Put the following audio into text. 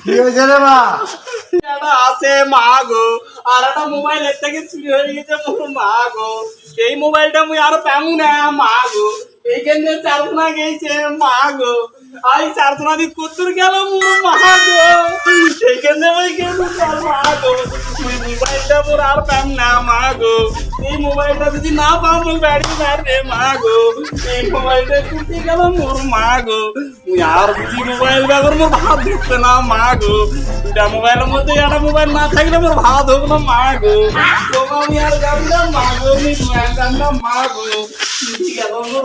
কি হয়েছে রে মা? একটা আছে মা গো, আর একটা মোবাইল এর থেকে চুরি হয়ে গেছে মোর মা গো। এই মোবাইলটা মুই আর পামু না মা গো। এইখানে চারজনা গেছে মা গো। আই চারজনা দি কুতুর গেল মোর মা গো। এইখানে ওই গেল মা গো। মুই মোবাইলটা মোর আর পাম না মা গো। এই মোবাইলটা যদি না পাও মুই বাড়ি মারবে মা গো। এই মোবাইলটা কুতি গেল মোর মা গো। মুই আর বুঝি মোবাইল ব্যবহার মোর ভাত ঢুকবে না মা গো। দুটা মোবাইলের মধ্যে একটা মোবাইল না থাকলে মোর ভাত হোক না মা গো। তোমার আমি আর যাবো না মা গো, আমি মা গো। গেল মোর